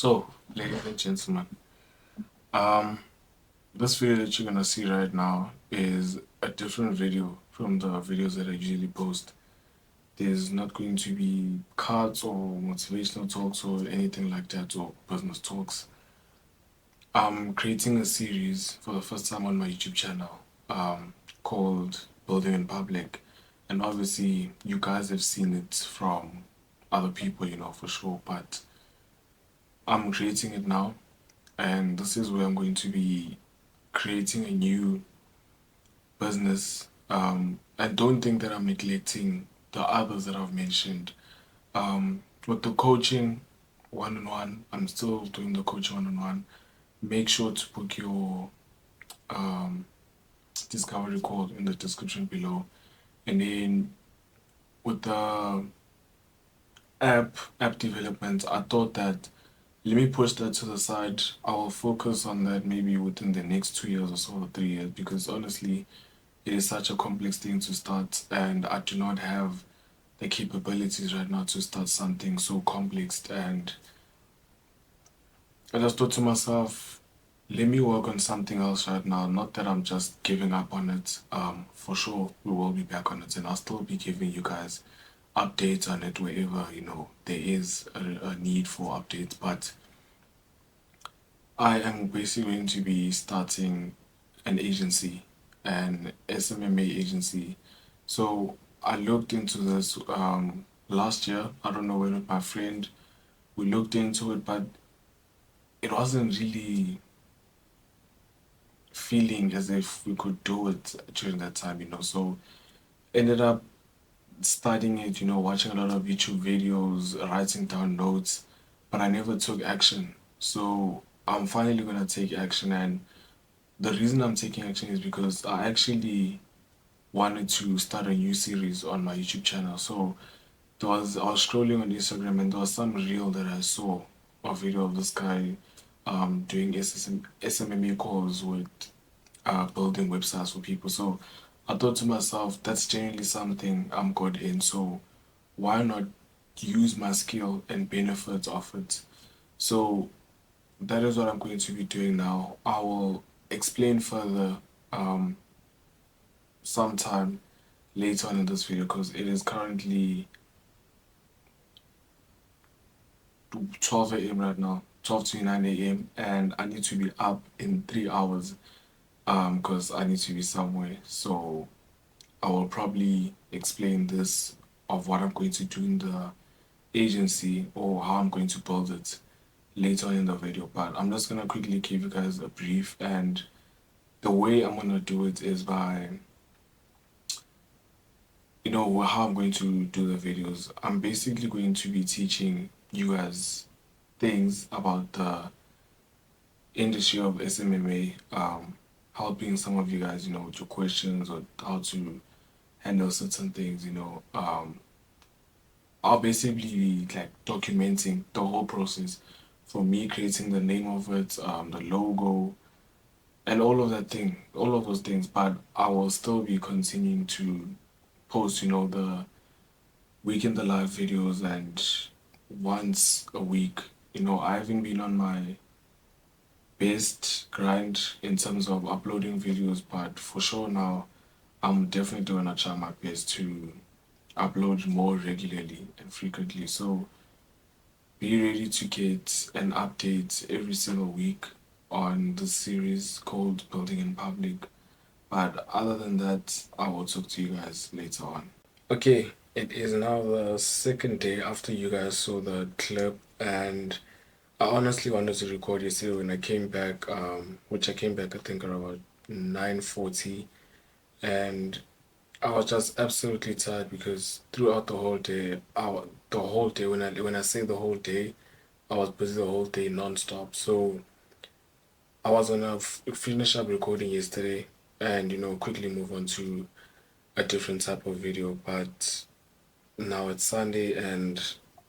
So, ladies and gentlemen, um, this video that you're gonna see right now is a different video from the videos that I usually post. There's not going to be cards or motivational talks or anything like that or business talks. I'm creating a series for the first time on my YouTube channel, called Building in Public. And obviously, you guys have seen it from other people, for sure, but I'm creating it now, and this is where I'm going to be creating a new business. And don't think that I'm neglecting the others that I've mentioned. With the coaching one-on-one, I'm still doing the coaching one-on-one. Make sure to book your um, discovery call in the description below. And then with the app development, I thought that let me push that to the side. I will focus on that maybe within the next 2 years or so, or 3 years, because honestly, it is such a complex thing to start, and I do not have the capabilities right now to start something so complex. And I just thought to myself, let me work on something else right now. Not that I'm just giving up on it. For sure, we will be back on it, and I'll still be giving you guys updates on it wherever there is a need for updates. But I am basically going to be starting an agency, an SMMA agency. So I looked into this last year. I don't know when with my friend we looked into it, but it wasn't really feeling as if we could do it during that time. So ended up studying it, watching a lot of YouTube videos, writing down notes, but I never took action. So I'm finally gonna take action, and the reason I'm taking action is because I actually wanted to start a new series on my YouTube channel. So I was scrolling on Instagram, and there was some reel that I saw, a video of this guy doing SMMA calls with building websites for people. So I thought to myself, that's generally something I'm good in. So why not use my skill and benefits of it? So that is what I'm going to be doing now. I will explain further um, sometime later on in this video, because it is currently 12 a.m. right now, 12:29 a.m., and I need to be up in 3 hours because I need to be somewhere. So I will probably explain this of what I'm going to do in the agency or how I'm going to build it later on in the video. But I'm just gonna quickly give you guys a brief, and the way I'm gonna do it is by how I'm going to do the videos. I'm basically going to be teaching you guys things about the industry of SMMA, helping some of you guys, with your questions or how to handle certain things. I'll basically be like documenting the whole process from me creating the name of it, the logo, and all of those things. But I will still be continuing to post, the week in the live videos, and once a week. I haven't been on my best grind in terms of uploading videos, but for sure now I'm definitely gonna try my best to upload more regularly and frequently. So be ready to get an update every single week on the series called Building in Public. But other than that, I will talk to you guys later on. Okay, it is now the second day after you guys saw the clip, and I honestly wanted to record yesterday when I came back, which I came back I think around 9:40, and I was just absolutely tired because throughout the whole day, the whole day, when I say the whole day, I was busy the whole day non-stop. So I was gonna finish up recording yesterday and quickly move on to a different type of video, but now it's Sunday and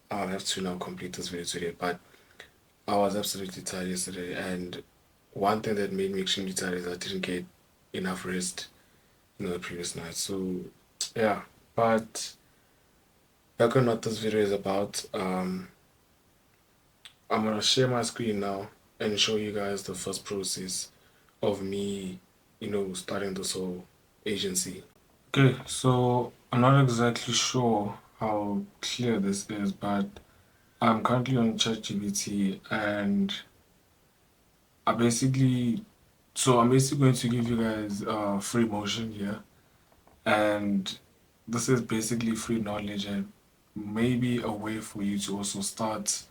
I'll have to now complete this video today. But I was absolutely tired yesterday, and one thing that made me extremely tired is I didn't get enough rest, the previous night. So yeah, but back on what this video is about, I'm gonna share my screen now and show you guys the first process of me, starting this whole agency. Okay, so I'm not exactly sure how clear this is, but I'm currently on ChatGPT and I'm basically going to give you guys free motion here, and this is basically free knowledge and maybe a way for you to also start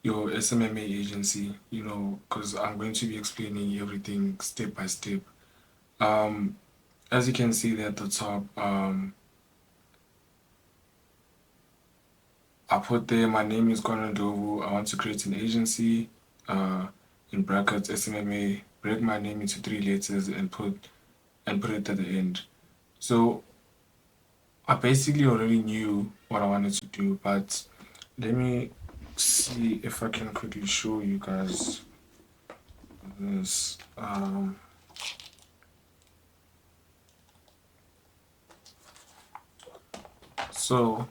your SMMA agency, because I'm going to be explaining everything step by step. Um, as you can see there at the top, I put there, my name is Kwando Ndlovu. I want to create an agency, in brackets SMMA, break my name into 3 letters and put it at the end. So I basically already knew what I wanted to do, but let me see if I can quickly show you guys this. So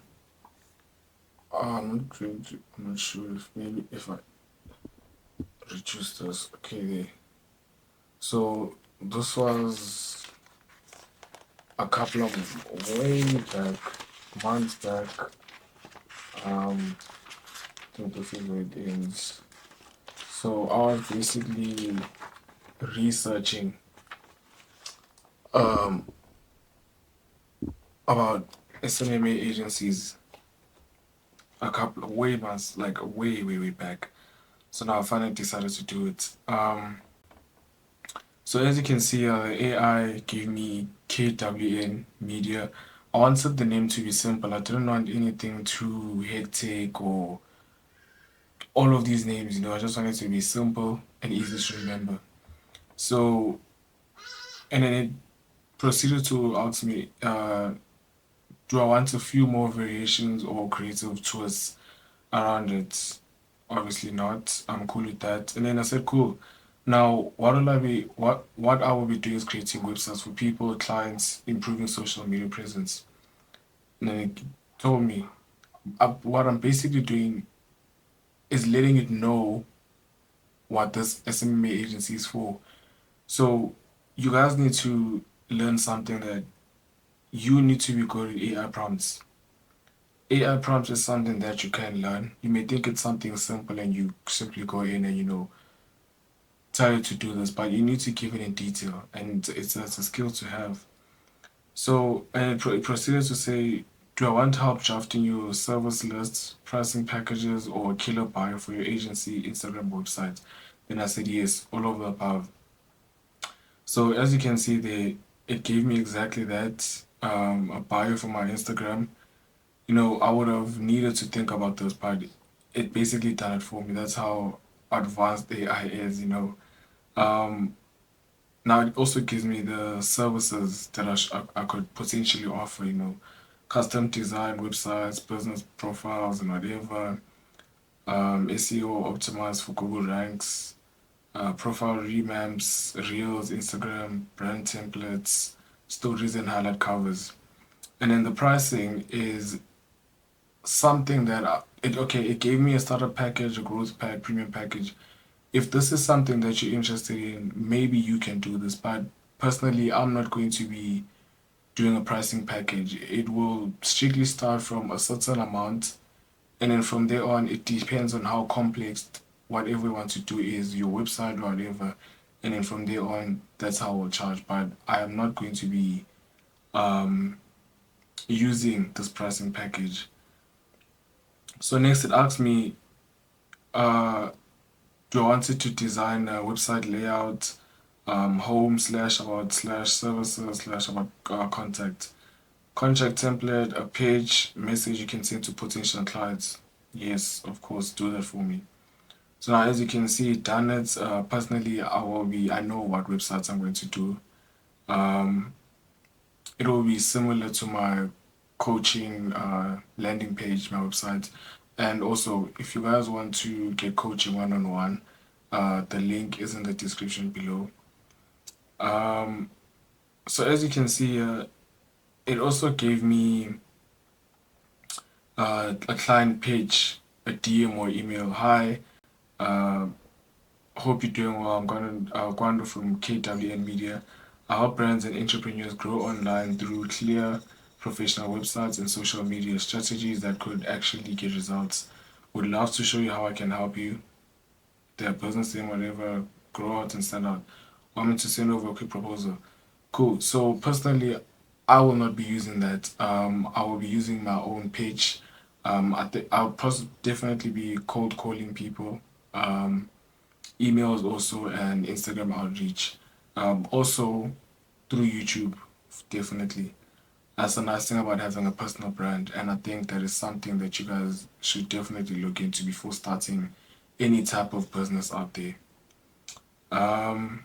I'm not sure if maybe if I reduce this. Okay, there. So this was a couple of way back, months back. I think this is where it ends. So I was basically researching um about SMMA agencies a couple of way months, like way back. So now I finally decided to do it. So as you can see, the AI gave me KWN Media. I wanted the name to be simple. I didn't want anything too hectic or all of these names, I just wanted it to be simple and easy to remember. So, and then it proceeded to ask me, do I want a few more variations or creative twists around it? Obviously not. I'm cool with that. And then I said, cool. Now, what I will be doing is creating websites for people, clients, improving social media presence. And then it told me, what I'm basically doing is letting it know what this SMMA agency is for. So you guys need to learn something that you need to be good at AI prompts. AI prompts is something that you can learn. You may think it's something simple and you simply go in and tell it to do this, but you need to give it in detail, and it's a skill to have. So, and it proceeded to say, do I want help drafting your service lists, pricing packages, or a killer bio for your agency Instagram website? Then I said yes, all of the above. So as you can see there, it gave me exactly that, a bio for my Instagram. I would have needed to think about this, but it basically done it for me. That's how advanced AI is. Um, Now it also gives me the services that I could potentially offer, custom design websites, business profiles, and whatever, SEO optimized for Google ranks, profile revamps, reels, Instagram, brand templates, stories, and highlight covers. And then the pricing is something that it gave me a starter package, a growth pack, premium package. If this is something that you're interested in, maybe you can do this. But personally, I'm not going to be doing a pricing package. It will strictly start from a certain amount, and then from there on, it depends on how complex whatever you want to do is, your website or whatever. And then from there on, that's how I'll charge. But I am not going to be um, using this pricing package. So next, it asks me, uh, do I want it to design a website layout, home slash about slash services slash about contact, contract template, a page, message you can send to potential clients? Yes, of course, do that for me. So now, as you can see, done it. Personally, I know what websites I'm going to do. Um, it will be similar to my coaching landing page, my website. And also, if you guys want to get coaching one-on-one, the link is in the description below. Um, so as you can see, it also gave me a client page, a DM or email. Hi, Uh, Hope you're doing well. I'm Kwando from KWN Media. I help brands and entrepreneurs grow online through clear, professional websites and social media strategies that could actually get results. Would love to show you how I can help you, their business name, whatever, grow out and stand out. Want me to send over a quick proposal? Cool. So personally, I will not be using that. I will be using my own page. I think I'll definitely be cold calling people. Emails also and Instagram outreach. Also through YouTube, definitely. That's the nice thing about having a personal brand, and I think that is something that you guys should definitely look into before starting any type of business out there. Um,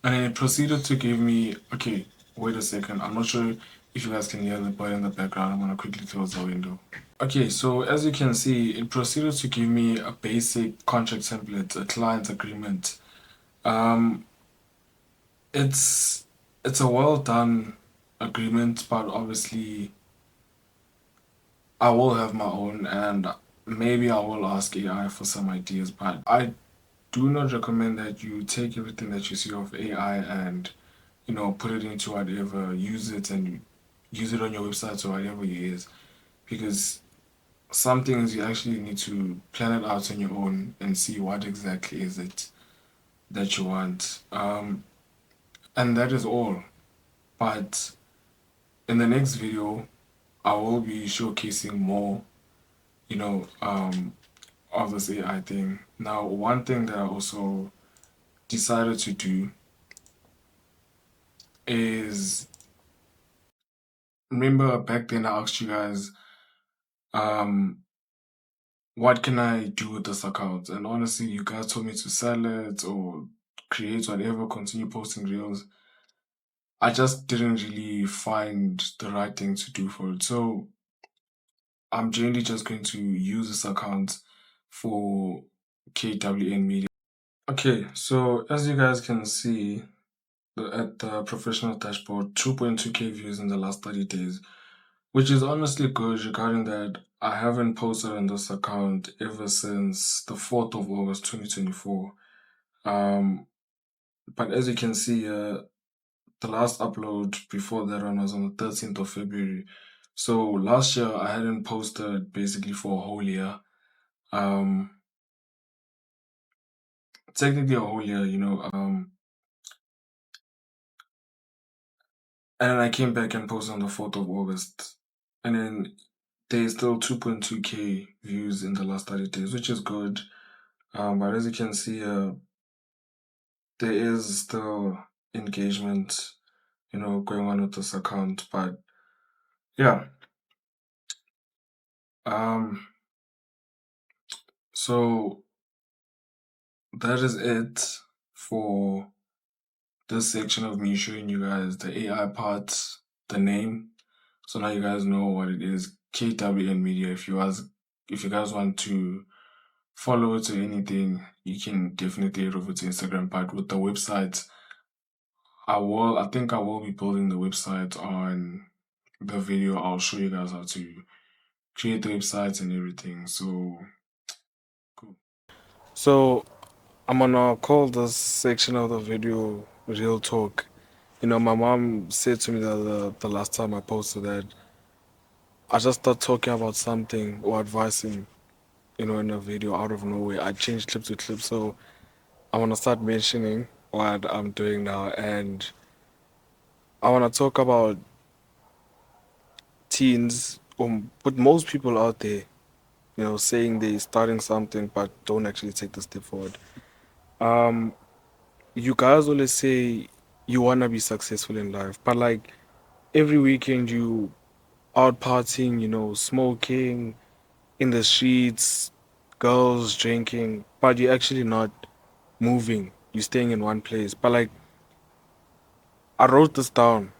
and then it proceeded to give me, okay, wait a second, I'm not sure if you guys can hear the bird in the background. I'm gonna quickly close the window. Okay, so as you can see, it proceeded to give me a basic contract template, a client agreement. Um, it's it's a well done agreement, but obviously I will have my own, and maybe I will ask AI for some ideas, but I do not recommend that you take everything that you see of AI and put it into whatever, use it and use it on your website or whatever it is, because some things you actually need to plan it out on your own and see what exactly is it that you want. And that is all. But in the next video, I will be showcasing more, you know, um, of this AI thing. Now, one thing that I also decided to do is, remember back then I asked you guys, um, what can I do with this account? And honestly, you guys told me to sell it or create whatever, continue posting reels. I just didn't really find the right thing to do for it. So I'm generally just going to use this account for KWN Media. Okay, so as you guys can see at the professional dashboard, 2.2K views in the last 30 days, which is honestly good regarding that I haven't posted on this account ever since the 4th of August 2024. Um, but as you can see, the last upload before that one was on the 13th of February. So last year I hadn't posted basically for a whole year. Um, Technically a whole year, and then I came back and posted on the 4th of August. And then there's still 2.2K views in the last 30 days, which is good. But as you can see, there is still engagement, going on with this account. But yeah, um, so that is it for this section of me showing you guys the AI part, the name. So now you guys know what it is. KWN Media. If you guys want to follow it or anything, you can definitely head over to Instagram. But with the website, I think I will be building the website on the video. I'll show you guys how to create the websites and everything. So cool. So I'm gonna call this section of the video real talk. My mom said to me the last time I posted that I just start talking about something or advising, in a video out of nowhere. I change clip to clip. So I want to start mentioning what I'm doing now. And I want to talk about teens, but most people out there, saying they're starting something but don't actually take the step forward. Um, you guys always say you want to be successful in life, but like every weekend you out partying, smoking in the streets, girls drinking, but you're actually not moving. You're staying in one place. But like, I wrote this down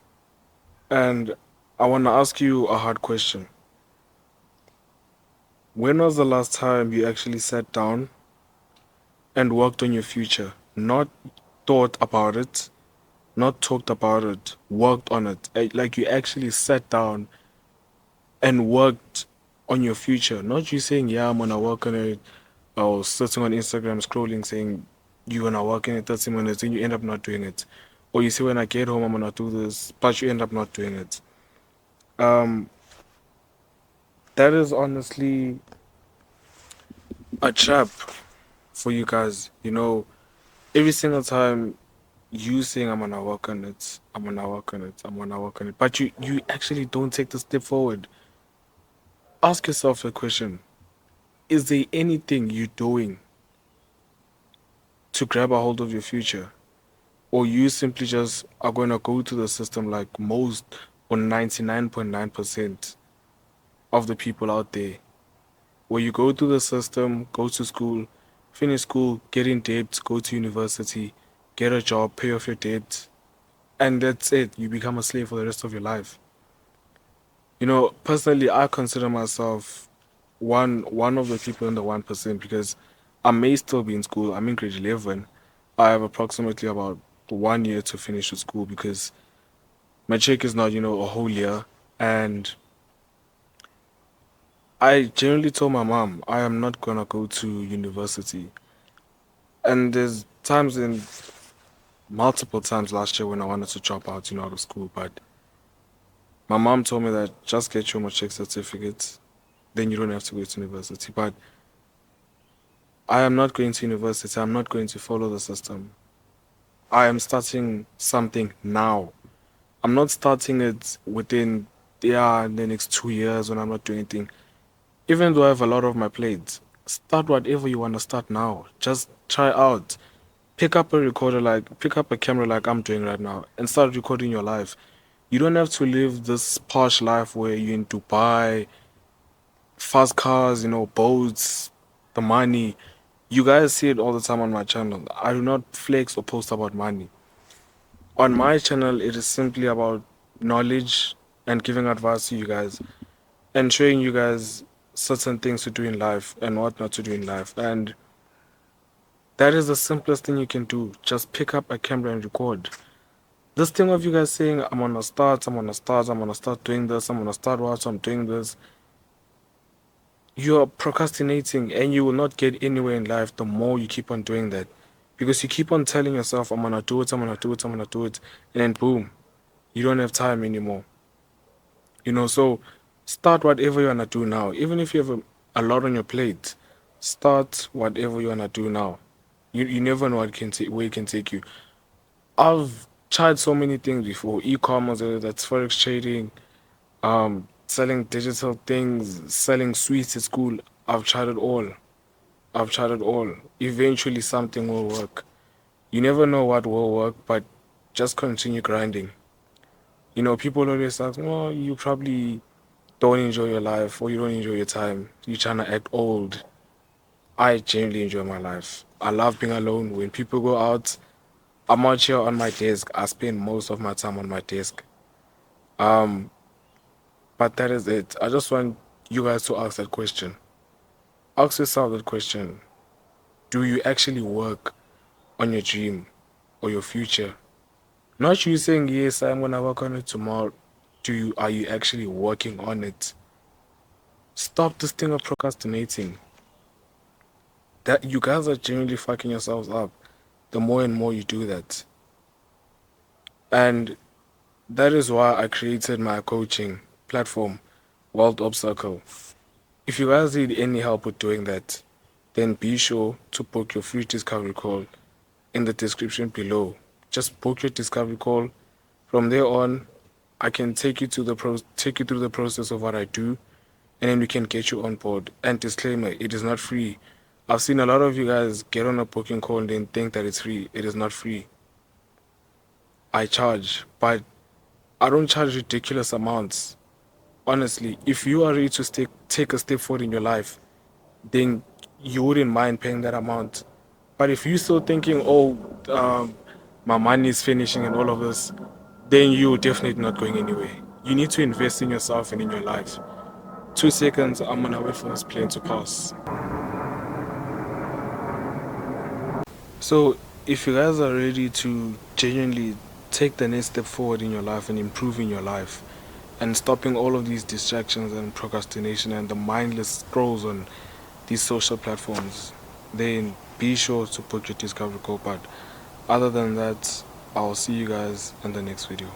and I want to ask you a hard question. When was the last time you actually sat down and worked on your future? Not thought about it, not talked about it, worked on it. Like you actually sat down and worked on your future. Not you saying, yeah, I'm gonna work on it. or sitting on Instagram scrolling saying you're gonna work in 30 minutes and you end up not doing it. Or you say when I get home I'm gonna do this, but you end up not doing it. Um, that is honestly a trap for you guys. You know, every single time you saying I'm gonna work on it, I'm gonna work on it, I'm gonna work on it, but you actually don't take the step forward. Ask yourself a question. Is there anything you're doing to grab a hold of your future? Or you simply just are going to go to the system like most or 99.9% of the people out there, where you go to the system, go to school, finish school, get in debt, go to university, get a job, pay off your debt, and that's it. You become a slave for the rest of your life. You know, personally, I consider myself one of the people in the 1% because I may still be in school. I'm in grade 11. I have approximately about 1 year to finish with school because my check is not, a whole year. And I generally told my mom I am not gonna go to university. And there's times in multiple times last year when I wanted to drop out, out of school, but my mom told me that just get your matric certificate, then you don't have to go to university. But I am not going to university. I'm not going to follow the system. I am starting something now. I'm not starting it within the next 2 years when I'm not doing anything. Even though I have a lot of my plate, start whatever you want to start now. Just try out. Pick up a camera like I'm doing right now and start recording your life. You don't have to live this posh life where you're in Dubai, fast cars, boats, the money. You guys see it all the time on my channel. I do not flex or post about money. On my channel, it is simply about knowledge and giving advice to you guys and showing you guys certain things to do in life and what not to do in life. And that is the simplest thing you can do. Just pick up a camera and record. This thing of you guys saying, I'm gonna start doing this, I'm gonna start what, I'm doing this. You're procrastinating and you will not get anywhere in life the more you keep on doing that. Because you keep on telling yourself, I'm gonna do it, I'm gonna do it, I'm gonna do it. And then boom, you don't have time anymore. So start whatever you wanna do now. Even if you have a lot on your plate, start whatever you wanna do now. You never know where it can take you. I've tried so many things before. E-commerce, whether that's forex trading, selling digital things, selling sweets at school. I've tried it all. I've tried it all. Eventually something will work. You never know what will work, but just continue grinding. People always ask, well, you probably don't enjoy your life or you don't enjoy your time. You're trying to act old. I genuinely enjoy my life. I love being alone. When people go out, I'm out here on my desk. I spend most of my time on my desk. Um, but that is it. I just want you guys to ask that question. Ask yourself that question. Do you actually work on your dream or your future? Not you saying, yes, I'm gonna work on it tomorrow. Are you actually working on it? Stop this thing of procrastinating. That you guys are genuinely fucking yourselves up the more and more you do that. And that is why I created my coaching platform, World Obstacle. If you guys need any help with doing that, then be sure to book your free discovery call in the description below. Just book your discovery call. From there on, I can take you to take you through the process of what I do, and then we can get you on board. And disclaimer, it is not free. I've seen a lot of you guys get on a booking call and then think that it's free. It is not free. I charge, but I don't charge ridiculous amounts. Honestly, if you are ready to take a step forward in your life, then you wouldn't mind paying that amount. But if you're still thinking, oh, my money is finishing and all of this, then you're definitely not going anywhere. You need to invest in yourself and in your life. 2 seconds, I'm gonna wait for this plane to pass. So, if you guys are ready to genuinely take the next step forward in your life and improve in your life, and stopping all of these distractions and procrastination and the mindless scrolls on these social platforms, then be sure to book your discovery call. But other than that, I'll see you guys in the next video.